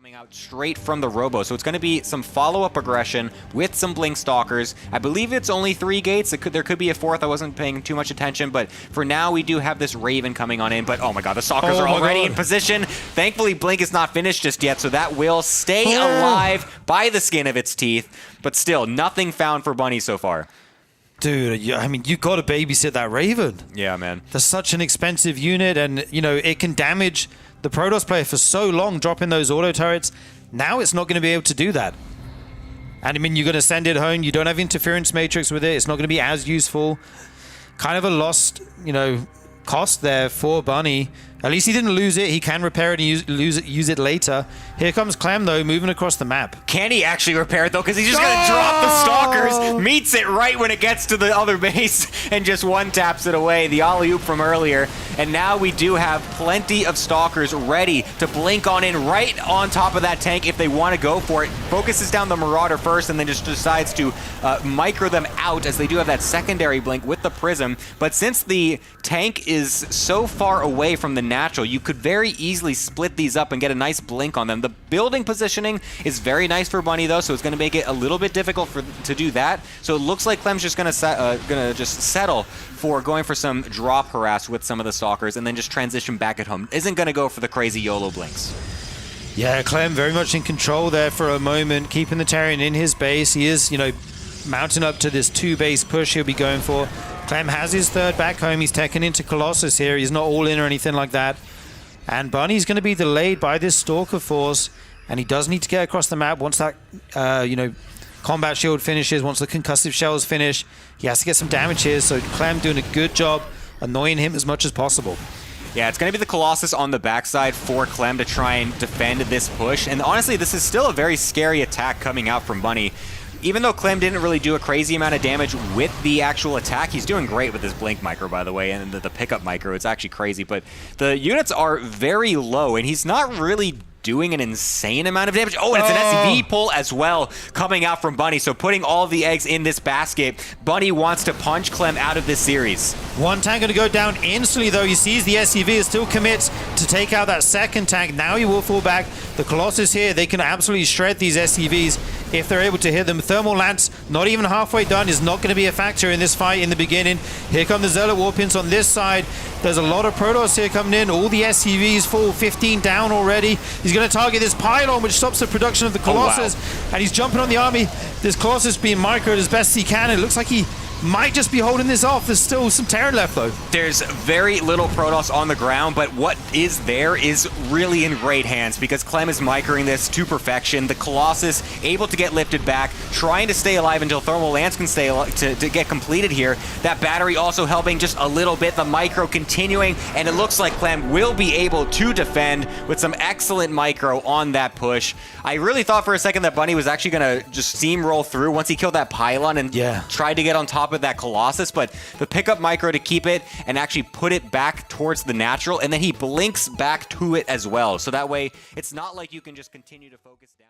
coming out straight from the Robo. So it's going to be some follow-up aggression with some Blink Stalkers. I believe it's only 3 gates. There could be a 4th. I wasn't paying too much attention, but for now we do have this Raven coming on in. But oh my god, the Stalkers are already in position. Thankfully, Blink is not finished just yet, so that will stay alive by the skin of its teeth. But still, nothing found for Bunny so far. Dude, I mean, you got to babysit that Raven. Yeah, man. That's such an expensive unit, and, you know, it can damage the Protoss player for so long, dropping those auto turrets. Now it's not going to be able to do that. And, I mean, you're going to send it home. You don't have interference matrix with it. It's not going to be as useful. Kind of a lost, you know, cost there for Bunny. At least he didn't lose it. He can repair it and use it later. Here comes Clem, though, moving across the map. Can he actually repair it, though? Because he's just going to drop the Stalkers, meets it right when it gets to the other base, and just one-taps it away. The alley-oop from earlier. And now we do have plenty of Stalkers ready to blink on in right on top of that tank if they want to go for it. Focuses down the Marauder first and then just decides to micro them out, as they do have that secondary blink with the Prism. But since the tank is so far away from the natural, you could very easily split these up and get a nice blink on them. The building positioning is very nice for Bunny, though, so it's going to make it a little bit difficult to do that. So it looks like Clem's just going to just settle for going for some drop harass with some of the Stalkers and then just transition back at home. Isn't going to go for the crazy YOLO blinks. Yeah, Clem very much in control there for a moment, keeping the Terran in his base. He is, you know, mounting up to this 2-base push he'll be going for. Clem has his 3rd back home. He's taken into Colossus here. He's not all in or anything like that. And Bunny's going to be delayed by this Stalker Force, and he does need to get across the map once that, you know, combat shield finishes, once the concussive shells finish. He has to get some damage here, so Clem doing a good job annoying him as much as possible. Yeah, it's going to be the Colossus on the backside for Clem to try and defend this push. And honestly, this is still a very scary attack coming out from Bunny. Even though Clem didn't really do a crazy amount of damage with the actual attack, he's doing great with his Blink Micro, by the way, and the pickup Micro. It's actually crazy, but the units are very low, and he's not really doing an insane amount of damage. Oh, and it's an SCV pull as well coming out from Bunny. So putting all of the eggs in this basket, Bunny wants to punch Clem out of this series. One tank going to go down instantly, though. He sees the SCV, still commits to take out that 2nd tank. Now he will fall back. The Colossus here, they can absolutely shred these SCVs if they're able to hit them. Thermal Lance, not even halfway done, is not going to be a factor in this fight in the beginning. Here come the Zealot Warpins on this side. There's a lot of Protoss here coming in. All the SCVs full, 15 down already. He's going to target this pylon, which stops the production of the Colossus. Oh, wow. And he's jumping on the army. This Colossus being microed as best he can. It looks like he might just be holding this off. There's still some Terran left, though. There's very little Protoss on the ground, but what is there is really in great hands because Clem is microing this to perfection. The Colossus able to get lifted back, trying to stay alive until Thermal Lance can stay alive to get completed here. That battery also helping just a little bit. The micro continuing, and it looks like Clem will be able to defend with some excellent micro on that push. I really thought for a second that Bunny was actually going to just steamroll through once he killed that pylon and tried to get on top of that Colossus, but the pickup micro to keep it and actually put it back towards the natural, and then he blinks back to it as well. So that way, it's not like you can just continue to focus down.